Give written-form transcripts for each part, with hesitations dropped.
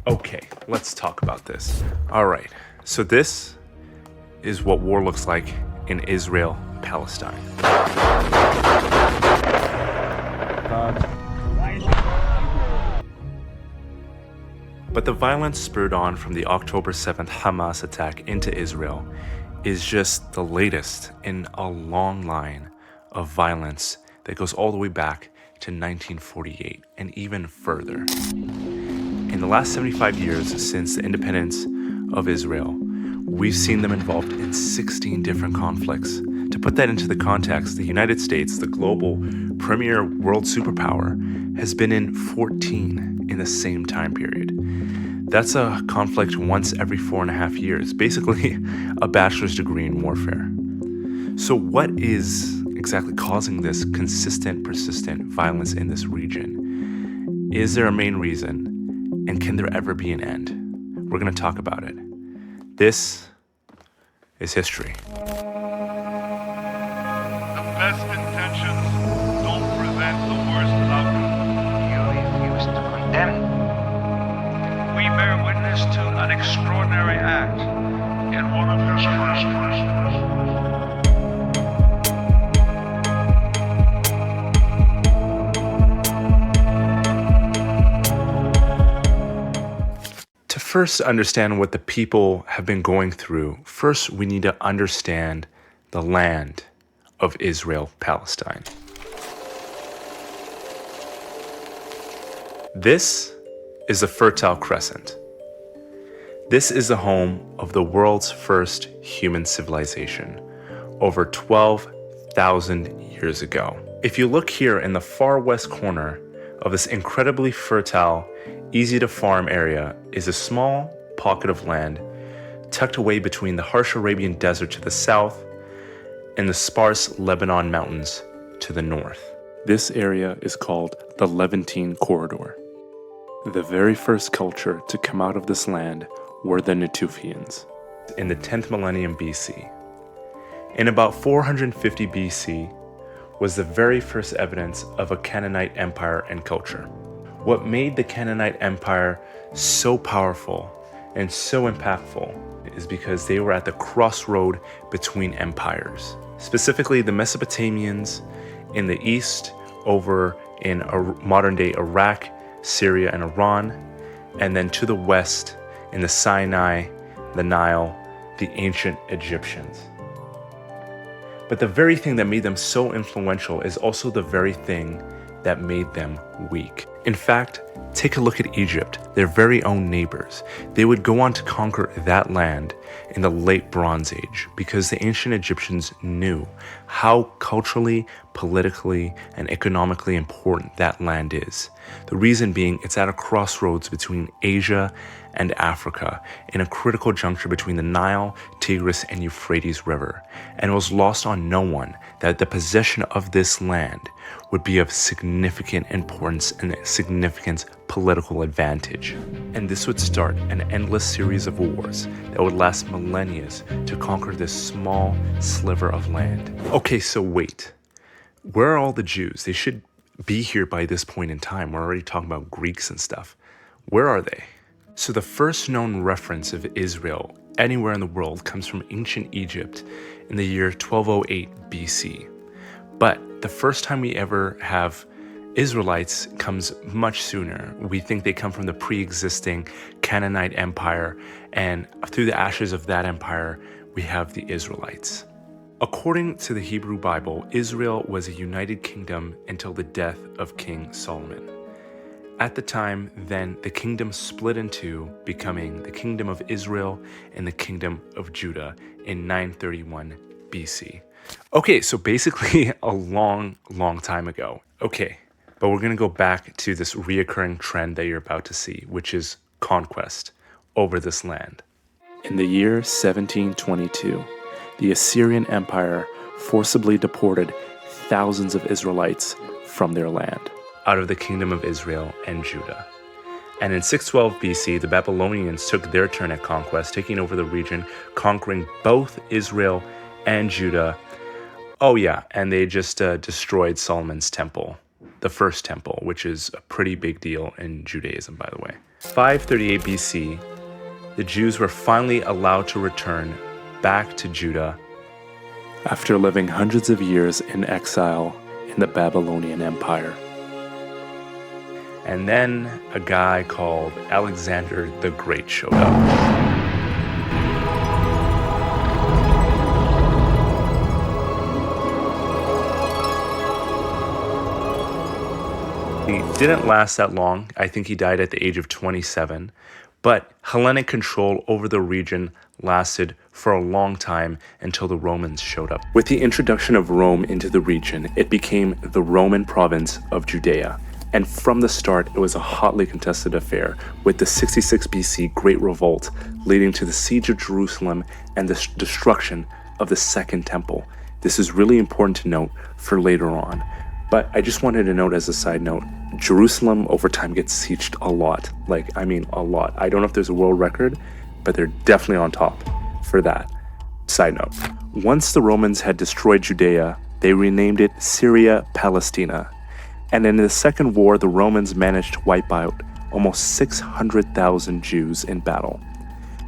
Okay, let's talk about this. All right, so this is what war looks like in Israel-Palestine. But the violence spurred on from the October 7th Hamas attack into Israel is just the latest in a long line of violence that goes all the way back to 1948 and even further. In the last 75 years since the independence of Israel, we've seen them involved in 16 different conflicts. To put that into the context, the United States, the global premier world superpower, has been in 14 in the same time period. That's a conflict once every 4.5 years, basically a bachelor's degree in warfare. So what is exactly causing this consistent, persistent violence in this region? Is there a main reason? And can there ever be an end? We're going to talk about it. This is history. The best intentions don't prevent the worst outcome. You refuse to condemn. We bear witness to an extraordinary act in one of history's To first understand what the people have been going through, first we need to understand the land of Israel-Palestine. This is the Fertile Crescent. This is the home of the world's first human civilization, over 12,000 years ago. If you look here in the far west corner of this incredibly fertile, easy to farm area is a small pocket of land tucked away between the harsh Arabian desert to the south and the sparse Lebanon mountains to the north. This area is called the Levantine Corridor. The very first culture to come out of this land were the Natufians in the 10th millennium BC. In about 450 BC was the very first evidence of a Canaanite empire and culture. What made the Canaanite Empire so powerful and so impactful is because they were at the crossroad between empires. Specifically, the Mesopotamians in the east, over in modern-day Iraq, Syria, and Iran, and then to the west in the Sinai, the Nile, the ancient Egyptians. But the very thing that made them so influential is also the very thing that made them weak. In fact, take a look at Egypt, their very own neighbors. They would go on to conquer that land in the late Bronze Age because the ancient Egyptians knew how culturally, politically, and economically important that land is. The reason being it's at a crossroads between Asia and Africa, in a critical juncture between the Nile, Tigris, and Euphrates River. And it was lost on no one that the possession of this land would be of significant importance and significant political advantage. And this would start an endless series of wars that would last millennia to conquer this small sliver of land. Okay, so wait. Where are all the Jews? They should be here by this point in time. We're already talking about Greeks and stuff. Where are they? So the first known reference of Israel anywhere in the world comes from ancient Egypt in the year 1208 BC. But the first time we ever have Israelites comes much sooner. We think they come from the pre-existing Canaanite Empire, and through the ashes of that empire, we have the Israelites. According to the Hebrew Bible, Israel was a united kingdom until the death of King Solomon. At the time, then, the kingdom split in two, becoming the kingdom of Israel and the kingdom of Judah in 931 BC. Okay, so basically a long time ago. Okay, but we're going to go back to this reoccurring trend that you're about to see, which is conquest over this land. In the year 1722, the Assyrian Empire forcibly deported thousands of Israelites from their land, out of the kingdom of Israel and Judah. And in 612 BC, the Babylonians took their turn at conquest, taking over the region, conquering both Israel and Judah. Oh yeah, and they just destroyed Solomon's temple. the first temple, which is a pretty big deal in Judaism, by the way. 538 BC, the Jews were finally allowed to return back to Judah after living hundreds of years in exile in the Babylonian Empire. And then a guy called Alexander the Great showed up. He didn't last that long. I think he died at the age of 27. But Hellenic control over the region lasted for a long time until the Romans showed up. With the introduction of Rome into the region, it became the Roman province of Judea. And from the start, it was a hotly contested affair, with the 66 BC Great Revolt leading to the siege of Jerusalem and the destruction of the Second Temple. This is really important to note for later on. But I just wanted to note as a side note, Jerusalem over time gets sieged a lot. A lot. I don't know if there's a world record, but they're definitely on top for that. Side note. Once the Romans had destroyed Judea, they renamed it Syria-Palestina. And in the Second War, the Romans managed to wipe out almost 600,000 Jews in battle.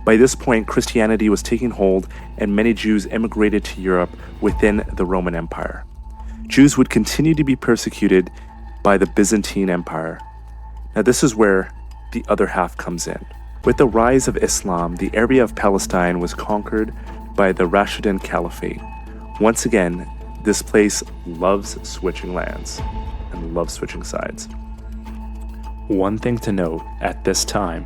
By this point, Christianity was taking hold, and many Jews immigrated to Europe within the Roman Empire. Jews would continue to be persecuted by the Byzantine Empire. Now, this is where the other half comes in. With the rise of Islam, the area of Palestine was conquered by the Rashidun Caliphate. Once again, this place loves switching lands and loves switching sides. One thing to note at this time,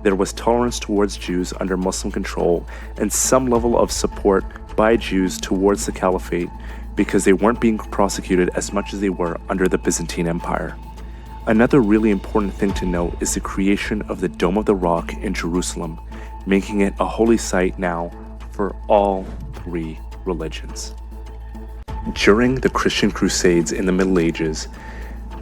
there was tolerance towards Jews under Muslim control and some level of support by Jews towards the Caliphate because they weren't being prosecuted as much as they were under the Byzantine Empire. Another really important thing to note is the creation of the Dome of the Rock in Jerusalem, making it a holy site now for all three religions. During the Christian Crusades in the Middle Ages,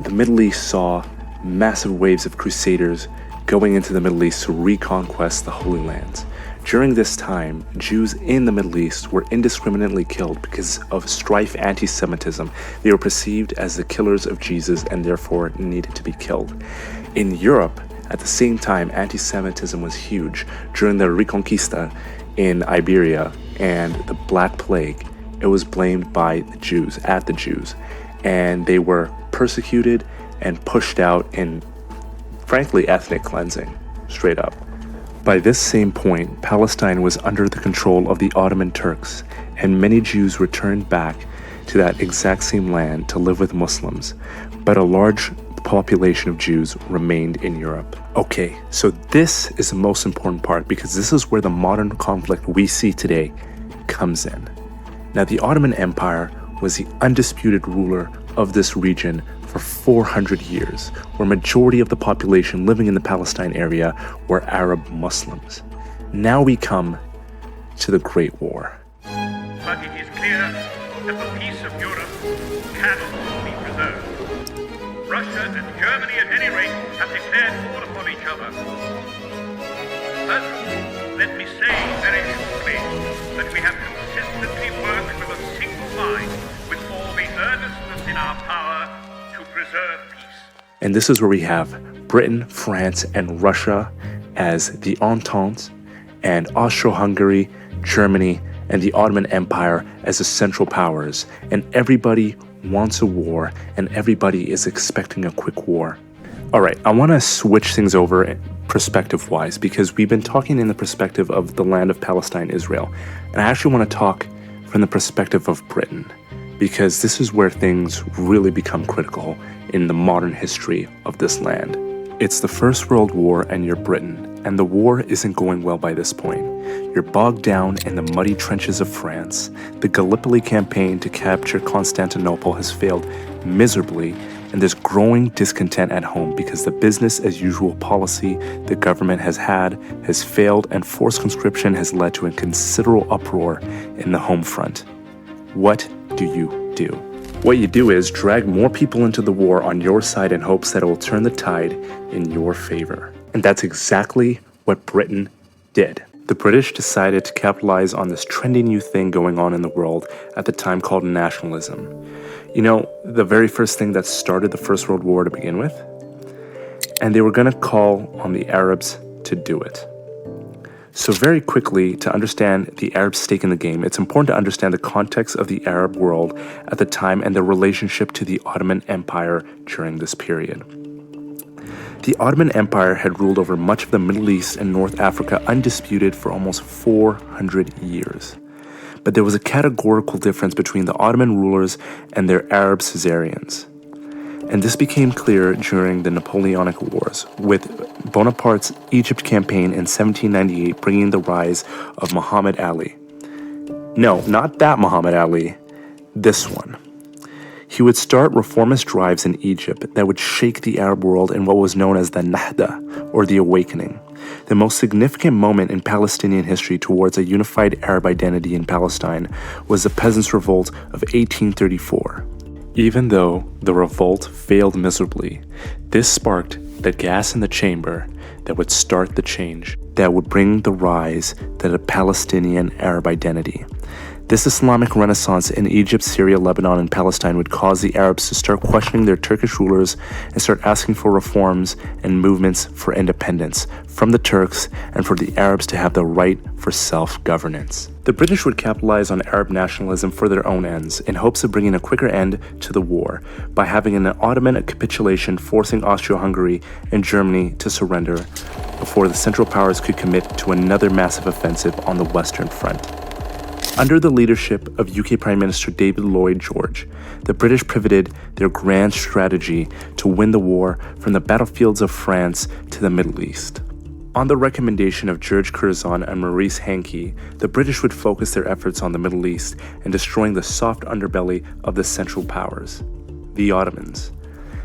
the Middle East saw massive waves of crusaders going into the Middle East to reconquest the Holy Lands. During this time, Jews in the Middle East were indiscriminately killed because of strife anti-Semitism. They were perceived as the killers of Jesus and therefore needed to be killed. In Europe, at the same time, anti-Semitism was huge. During the Reconquista in Iberia and the Black Plague, it was blamed by the Jews, and they were persecuted and pushed out in, frankly, ethnic cleansing, straight up. By this same point, Palestine was under the control of the Ottoman Turks, and many Jews returned back to that exact same land to live with Muslims, but a large population of Jews remained in Europe. Okay, so this is the most important part because this is where the modern conflict we see today comes in. Now, the Ottoman Empire was the undisputed ruler of this region for 400 years, where majority of the population living in the Palestine area were Arab Muslims. Now we come to the Great War. But it is clear that the peace of Europe cannot be preserved. Russia and Germany, at any rate, have declared war upon each other. First, let me say very shortly that we have consistently worked with a single mind, with all the earnestness in our power, to preserve peace. And this is where we have Britain, France, and Russia as the Entente, and Austro-Hungary, Germany, and the Ottoman Empire as the central powers. And everybody wants a war, and everybody is expecting a quick war. All right, I want to switch things over perspective-wise because we've been talking in the perspective of the land of Palestine, Israel. And I actually want to talk from the perspective of Britain, because this is where things really become critical in the modern history of this land. It's the First World War and you're Britain, and the war isn't going well by this point. You're bogged down in the muddy trenches of France. The Gallipoli campaign to capture Constantinople has failed miserably, and there's growing discontent at home because the business-as-usual policy the government has had has failed, and forced conscription has led to a considerable uproar in the home front. What do you do? What you do is drag more people into the war on your side in hopes that it will turn the tide in your favor. And that's exactly what Britain did. The British decided to capitalize on this trendy new thing going on in the world at the time called nationalism. You know, the very first thing that started the First World War to begin with. And they were going to call on the Arabs to do it. So very quickly, to understand the Arab stake in the game, it's important to understand the context of the Arab world at the time and their relationship to the Ottoman Empire during this period. The Ottoman Empire had ruled over much of the Middle East and North Africa undisputed for almost 400 years. But there was a categorical difference between the Ottoman rulers and their Arab Caesarians. And this became clear during the Napoleonic Wars, with Bonaparte's Egypt campaign in 1798 bringing the rise of Muhammad Ali. No, not that Muhammad Ali, this one. He would start reformist drives in Egypt that would shake the Arab world in what was known as the Nahda, or the Awakening, the most significant moment in Palestinian history towards a unified Arab identity in Palestine was the Peasants' Revolt of 1834. Even though the revolt failed miserably, this sparked the gas in the chamber that would start the change that would bring the rise to the Palestinian Arab identity. This Islamic renaissance in Egypt, Syria, Lebanon, and Palestine would cause the Arabs to start questioning their Turkish rulers and start asking for reforms and movements for independence from the Turks and for the Arabs to have the right for self-governance. The British would capitalize on Arab nationalism for their own ends in hopes of bringing a quicker end to the war by having an Ottoman capitulation forcing Austria-Hungary and Germany to surrender before the Central Powers could commit to another massive offensive on the Western Front. Under the leadership of UK Prime Minister David Lloyd George, the British pivoted their grand strategy to win the war from the battlefields of France to the Middle East. On the recommendation of George Curzon and Maurice Hankey, the British would focus their efforts on the Middle East and destroying the soft underbelly of the Central Powers, the Ottomans.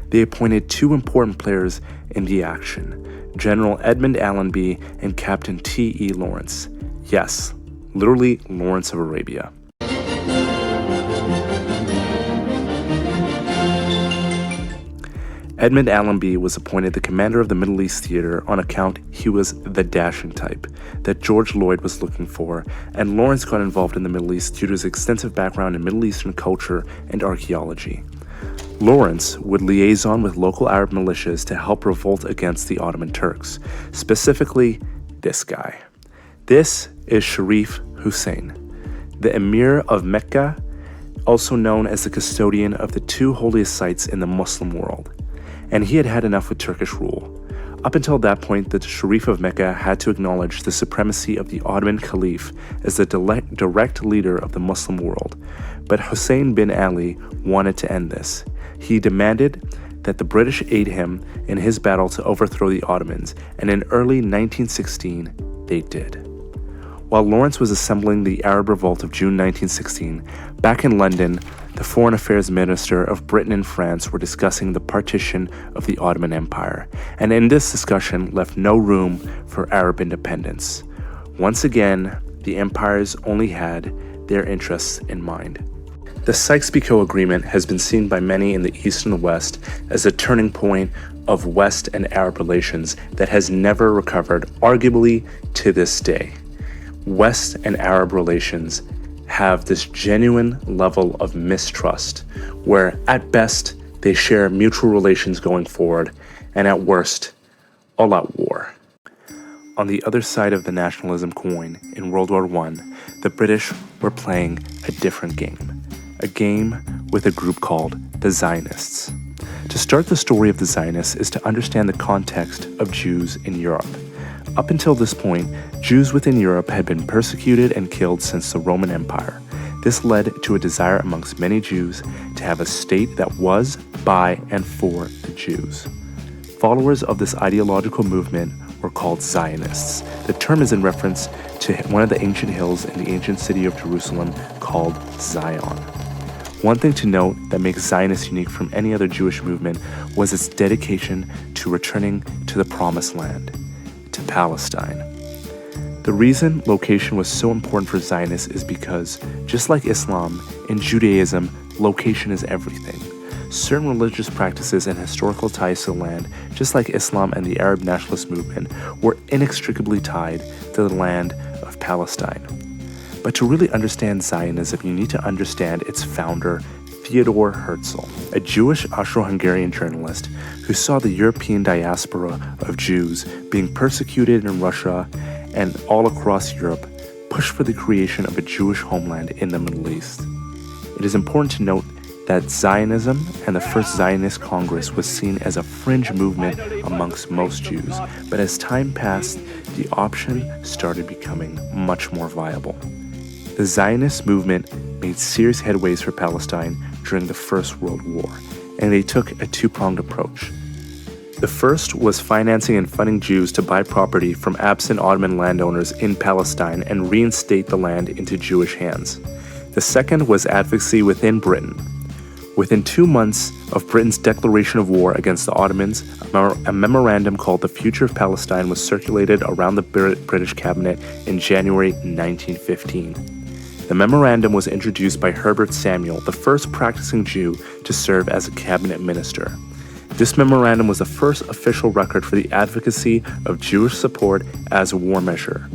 They appointed two important players in the action, General Edmund Allenby and Captain T.E. Lawrence. Yes, literally Lawrence of Arabia. Edmund Allenby was appointed the commander of the Middle East Theater on account he was the dashing type that George Lloyd was looking for, and Lawrence got involved in the Middle East due to his extensive background in Middle Eastern culture and archaeology. Lawrence would liaison with local Arab militias to help revolt against the Ottoman Turks, specifically this guy. This is Sharif Hussein, the Emir of Mecca, also known as the custodian of the two holiest sites in the Muslim world. And he had had enough with Turkish rule. Up until that point, the Sharif of Mecca had to acknowledge the supremacy of the Ottoman Caliph as the direct leader of the Muslim world. But Hussein bin Ali wanted to end this. He demanded that the British aid him in his battle to overthrow the Ottomans, and in early 1916, they did. While Lawrence was assembling the Arab Revolt of June 1916, back in London, the Foreign Affairs Minister of Britain and France were discussing the partition of the Ottoman Empire, and in this discussion left no room for Arab independence. Once again, the empires only had their interests in mind. The Sykes-Picot Agreement has been seen by many in the East and the West as a turning point of West and Arab relations that has never recovered, arguably to this day. West and Arab relations have this genuine level of mistrust, where at best they share mutual relations going forward, and at worst, all-out war. On the other side of the nationalism coin, in World War I, the British were playing a different game. A game with a group called the Zionists. To start the story of the Zionists is to understand the context of Jews in Europe. Up until this point, Jews within Europe had been persecuted and killed since the Roman Empire. This led to a desire amongst many Jews to have a state that was, by, and for the Jews. Followers of this ideological movement were called Zionists. The term is in reference to one of the ancient hills in the ancient city of Jerusalem called Zion. One thing to note that makes Zionists unique from any other Jewish movement was its dedication to returning to the Promised Land, to Palestine. The reason location was so important for Zionists is because, just like Islam, in Judaism, location is everything. Certain religious practices and historical ties to the land, just like Islam and the Arab nationalist movement, were inextricably tied to the land of Palestine. But to really understand Zionism, you need to understand its founder, Theodor Herzl, a Jewish Austro-Hungarian journalist who saw the European diaspora of Jews being persecuted in Russia and all across Europe, pushed for the creation of a Jewish homeland in the Middle East. It is important to note that Zionism and the First Zionist Congress was seen as a fringe movement amongst most Jews, but as time passed, the option started becoming much more viable. The Zionist movement made serious headways for Palestine during the First World War, and they took a two-pronged approach. The first was financing and funding Jews to buy property from absent Ottoman landowners in Palestine and reinstate the land into Jewish hands. The second was advocacy within Britain. Within 2 months of Britain's declaration of war against the Ottomans, a memorandum called The Future of Palestine was circulated around the British cabinet in January 1915. The memorandum was introduced by Herbert Samuel, the first practicing Jew to serve as a cabinet minister. This memorandum was the first official record for the advocacy of Jewish support as a war measure.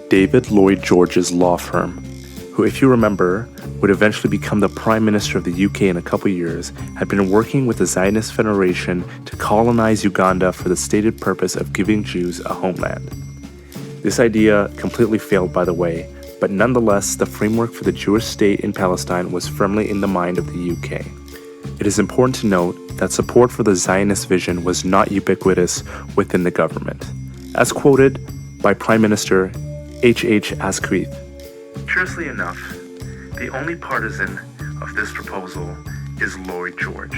David Lloyd George's law firm, who, if you remember, would eventually become the Prime Minister of the UK in a couple years, had been working with the Zionist Federation to colonize Uganda for the stated purpose of giving Jews a homeland. This idea completely failed, by the way, but nonetheless, the framework for the Jewish state in Palestine was firmly in the mind of the UK. It is important to note that support for the Zionist vision was not ubiquitous within the government, as quoted by Prime Minister H.H. Asquith. Curiously enough, the only partisan of this proposal is Lloyd George,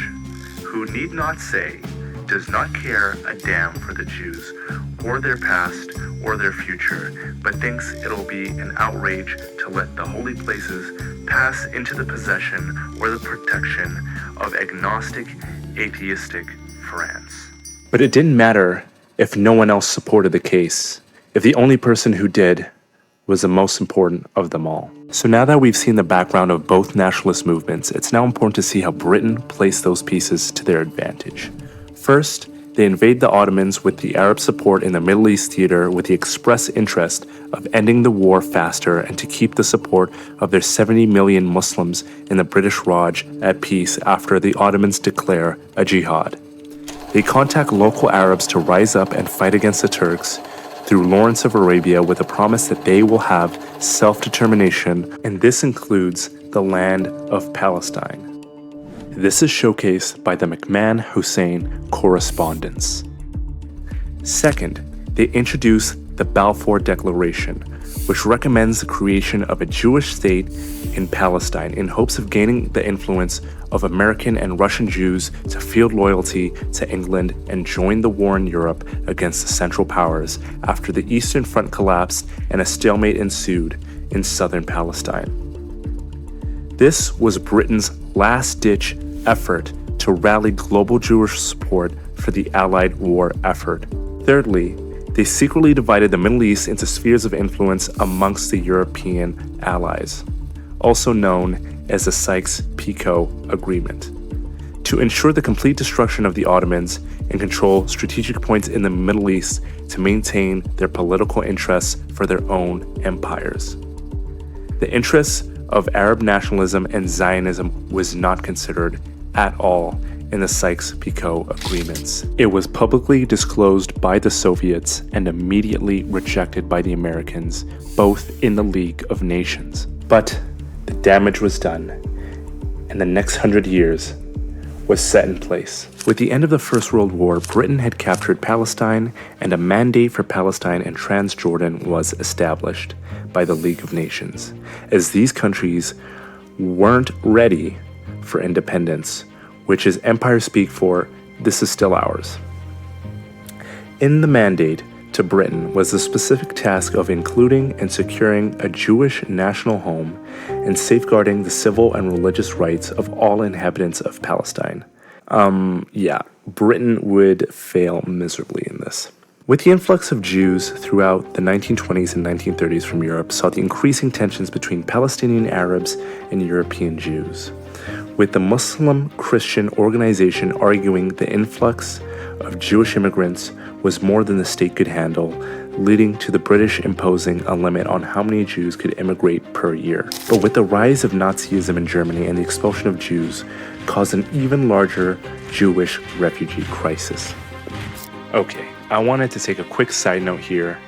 who need not say does not care a damn for the Jews or their past or their future, but thinks it'll be an outrage to let the holy places pass into the possession or the protection of agnostic, atheistic France. But it didn't matter if no one else supported the case, if the only person who did was the most important of them all. So now that we've seen the background of both nationalist movements, it's now important to see how Britain placed those pieces to their advantage. First, they invade the Ottomans with the Arab support in the Middle East theater with the express interest of ending the war faster and to keep the support of their 70 million Muslims in the British Raj at peace after the Ottomans declare a jihad. They contact local Arabs to rise up and fight against the Turks through Lawrence of Arabia with a promise that they will have self-determination, and this includes the land of Palestine. This is showcased by the McMahon-Hussein Correspondence. Second, they introduce the Balfour Declaration, which recommends the creation of a Jewish state in Palestine in hopes of gaining the influence of American and Russian Jews to field loyalty to England and join the war in Europe against the Central Powers after the Eastern Front collapsed and a stalemate ensued in southern Palestine. This was Britain's last-ditch effort to rally global Jewish support for the Allied war effort. Thirdly, they secretly divided the Middle East into spheres of influence amongst the European allies, also known as the Sykes-Picot Agreement, to ensure the complete destruction of the Ottomans and control strategic points in the Middle East to maintain their political interests for their own empires. The interests of Arab nationalism and Zionism was not considered at all in the Sykes-Picot agreements. It was publicly disclosed by the Soviets and immediately rejected by the Americans, both in the League of Nations. But the damage was done, and the next 100 years was set in place. With the end of the First World War, Britain had captured Palestine, and a mandate for Palestine and Transjordan was established by the League of Nations, as these countries weren't ready for independence, which is empire speak for, this is still ours. In the mandate to Britain was the specific task of including and securing a Jewish national home and safeguarding the civil and religious rights of all inhabitants of Palestine. Britain would fail miserably in this. With the influx of Jews throughout the 1920s and 1930s from Europe saw the increasing tensions between Palestinian Arabs and European Jews, with the Muslim Christian organization arguing the influx of Jewish immigrants was more than the state could handle. leading to the British imposing a limit on how many Jews could immigrate per year. But with the rise of Nazism in Germany and the expulsion of Jews caused an even larger Jewish refugee crisis. Okay, I wanted to take a quick side note here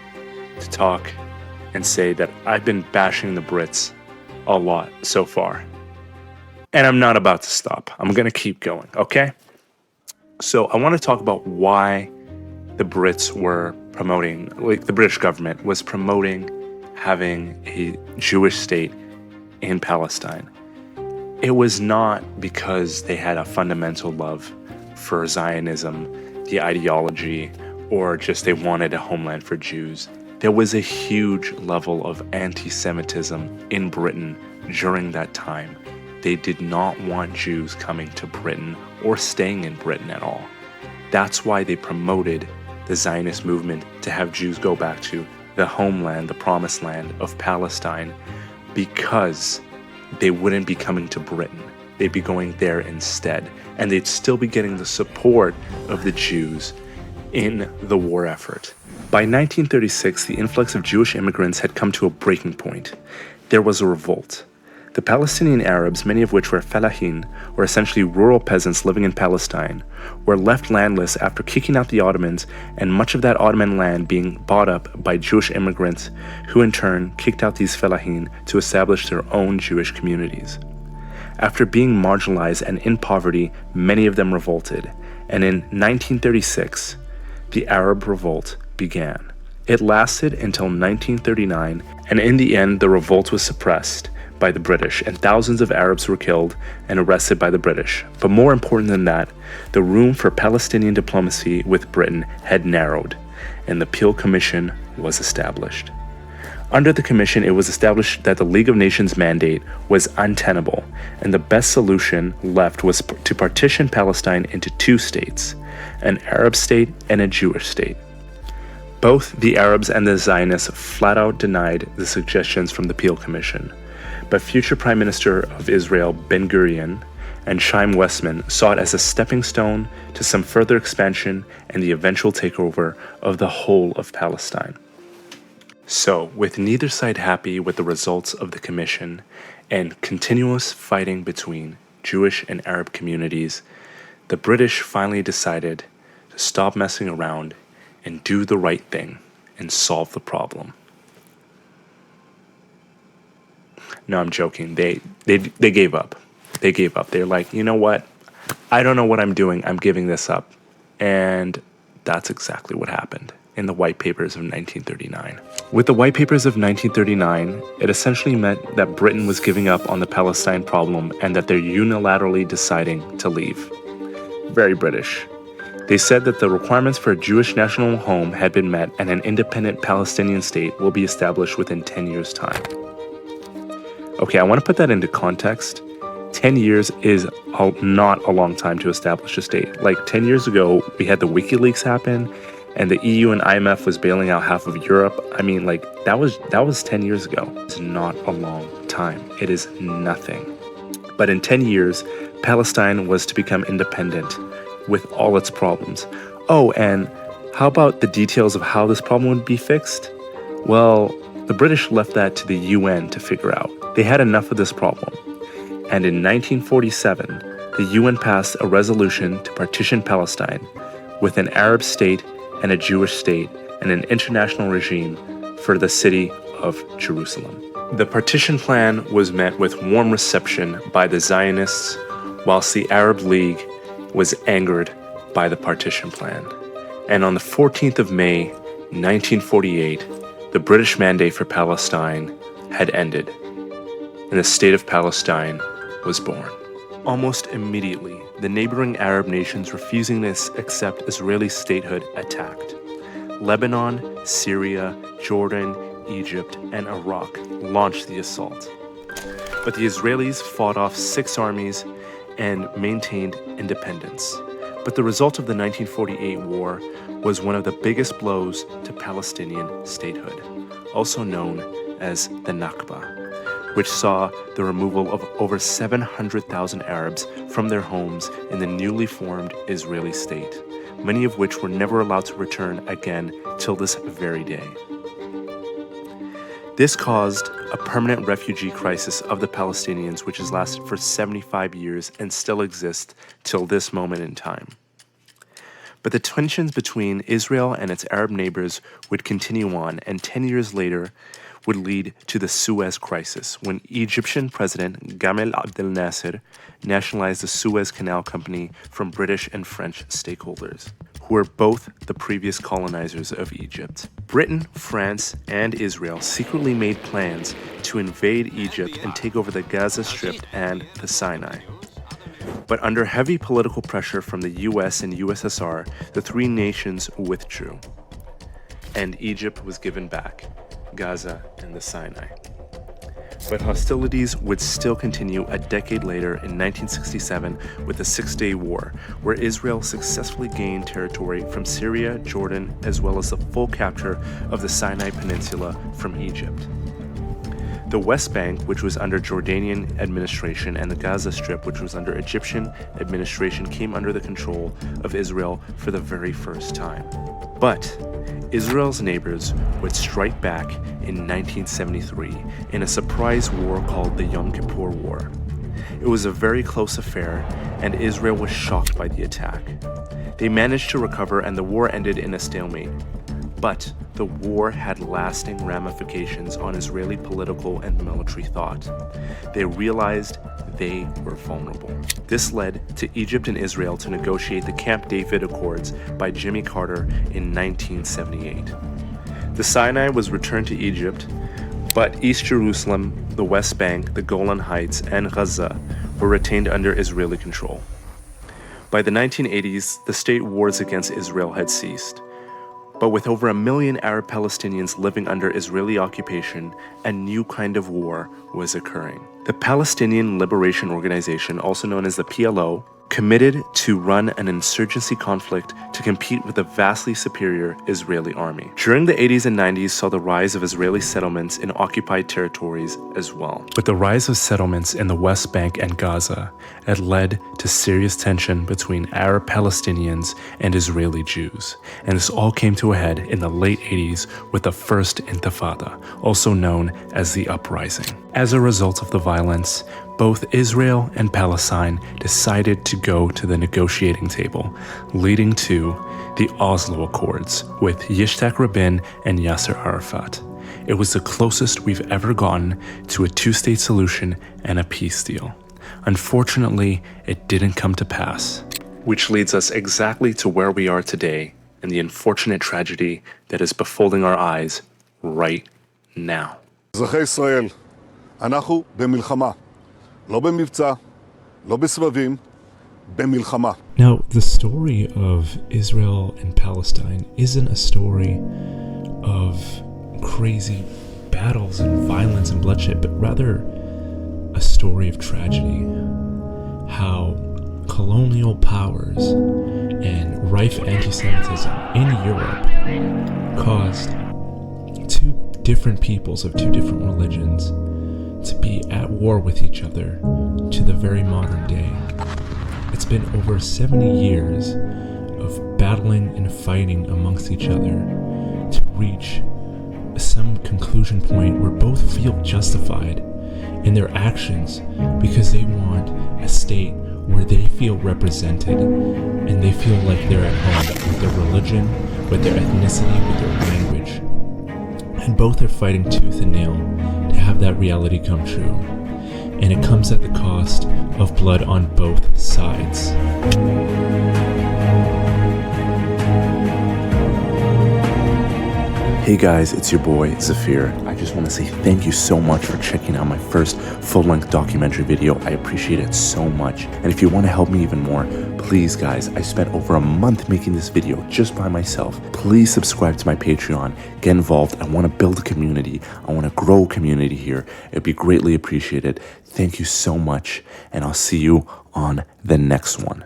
to talk and say that I've been bashing the Brits a lot so far. And I'm not about to stop. I'm going to keep going, okay? So I want to talk about why the Brits were promoting, like the British government was promoting having a Jewish state in Palestine. It was not because they had a fundamental love for Zionism, the ideology, or just they wanted a homeland for Jews. There was a huge level of anti-Semitism in Britain during that time. They did not want Jews coming to Britain or staying in Britain at all. That's why they promoted the Zionist movement to have Jews go back to the homeland, the promised land of Palestine, because they wouldn't be coming to Britain. They'd be going there instead, and they'd still be getting the support of the Jews in the war effort. By 1936, the influx of Jewish immigrants had come to a breaking point. There was a revolt. The Palestinian Arabs, many of which were fellahin, or essentially rural peasants living in Palestine, were left landless after kicking out the Ottomans and much of that Ottoman land being bought up by Jewish immigrants who in turn kicked out these fellahin to establish their own Jewish communities. After being marginalized and in poverty, many of them revolted, and in 1936, the Arab Revolt began. It lasted until 1939, and in the end, the revolt was suppressed by the British, and thousands of Arabs were killed and arrested by the British. But more important than that, the room for Palestinian diplomacy with Britain had narrowed, and the Peel Commission was established. Under the commission, it was established that the League of Nations mandate was untenable, and the best solution left was to partition Palestine into two states, an Arab state and a Jewish state. Both the Arabs and the Zionists flat out denied the suggestions from the Peel Commission, but future Prime Minister of Israel, Ben-Gurion, and Chaim Weizmann saw it as a stepping stone to some further expansion and the eventual takeover of the whole of Palestine. So, with neither side happy with the results of the commission and continuous fighting between Jewish and Arab communities, the British finally decided to stop messing around and do the right thing and solve the problem. No, I'm joking. They gave up. They gave up. They're like, you know what? I don't know what I'm doing. I'm giving this up. And that's exactly what happened in the White Papers of 1939. With the White Papers of 1939, it essentially meant that Britain was giving up on the Palestine problem and that they're unilaterally deciding to leave. Very British. They said that the requirements for a Jewish national home had been met and an independent Palestinian state will be established within 10 years' time. Okay, I want to put that into context. 10 years is not a long time to establish a state. Like 10 years ago, we had the WikiLeaks happen, and the EU and IMF was bailing out half of Europe. I mean, like, that was 10 years ago. It's not a long time. It is nothing. But in 10 years, Palestine was to become independent with all its problems. Oh, and how about the details of how this problem would be fixed? Well, the British left that to the UN to figure out. They had enough of this problem. And in 1947, the UN passed a resolution to partition Palestine with an Arab state and a Jewish state and an international regime for the city of Jerusalem. The partition plan was met with warm reception by the Zionists, whilst the Arab League was angered by the partition plan. And on the 14th of May, 1948, the British mandate for Palestine had ended, and the state of Palestine was born. Almost immediately, the neighboring Arab nations refusing to accept Israeli statehood attacked. Lebanon, Syria, Jordan, Egypt, and Iraq launched the assault. But the Israelis fought off 6 armies and maintained independence. But the result of the 1948 war was one of the biggest blows to Palestinian statehood, also known as the Nakba, which saw the removal of over 700,000 Arabs from their homes in the newly formed Israeli state. many of which were never allowed to return again till this very day. This caused a permanent refugee crisis of the Palestinians, which has lasted for 75 years and still exists till this moment in time. But the tensions between Israel and its Arab neighbors would continue on, and 10 years later would lead to the Suez Crisis, when Egyptian President Gamal Abdel Nasser nationalized the Suez Canal Company from British and French stakeholders, who were both the previous colonizers of Egypt. Britain, France, and Israel secretly made plans to invade Egypt and take over the Gaza Strip and the Sinai. But under heavy political pressure from the US and USSR, the three nations withdrew, and Egypt was given back Gaza and the Sinai. But hostilities would still continue a decade later in 1967 with the Six-Day War, where Israel successfully gained territory from Syria, Jordan, as well as the full capture of the Sinai Peninsula from Egypt. The West Bank, which was under Jordanian administration, and the Gaza Strip, which was under Egyptian administration, came under the control of Israel for the very first time. But Israel's neighbors would strike back in 1973 in a surprise war called the Yom Kippur War. It was a very close affair, and Israel was shocked by the attack. They managed to recover, and the war ended in a stalemate. But the war had lasting ramifications on Israeli political and military thought. They realized they were vulnerable. This led to Egypt and Israel to negotiate the Camp David Accords by Jimmy Carter in 1978. The Sinai was returned to Egypt, but East Jerusalem, the West Bank, the Golan Heights, and Gaza were retained under Israeli control. By the 1980s, the state wars against Israel had ceased. But with over 1 million Arab Palestinians living under Israeli occupation, a new kind of war was occurring. The Palestinian Liberation Organization, also known as the PLO, committed to run an insurgency conflict to compete with the vastly superior Israeli army. During the 80s and 90s saw the rise of Israeli settlements in occupied territories as well. But the rise of settlements in the West Bank and Gaza had led to serious tension between Arab Palestinians and Israeli Jews, and this all came to a head in the late 80s with the First Intifada, also known as the Uprising. As a result of the violence, both Israel and Palestine decided to go to the negotiating table, leading to the Oslo Accords with Yitzhak Rabin and Yasser Arafat. It was the closest we've ever gotten to a two-state solution and a peace deal. Unfortunately, it didn't come to pass, which leads us exactly to where we are today and the unfortunate tragedy that is befolding our eyes right now. אזרחי ישראל, אנחנו במלחמה. לא במבצע, לא בסבבים, במלחמה. Now, the story of Israel and Palestine isn't a story of crazy battles and violence and bloodshed, but rather a story of tragedy. How colonial powers and rife anti-Semitism in Europe caused two different peoples of two different religions to be at war with each other to the very modern day. It's been over 70 years of battling and fighting amongst each other to reach some conclusion point where both feel justified in their actions because they want a state where they feel represented and they feel like they're at home with their religion, with their ethnicity, with their language. And both are fighting tooth and nail to have that reality come true. And it comes at the cost of blood on both sides. Hey guys, it's your boy, Zafir. I just want to say thank you so much for checking out my first full-length documentary video. I appreciate it so much. And if you want to help me even more, please guys, I spent over a month making this video just by myself. Please subscribe to my Patreon, get involved. I want to build a community. I want to grow a community here. It'd be greatly appreciated. Thank you so much, and I'll see you on the next one.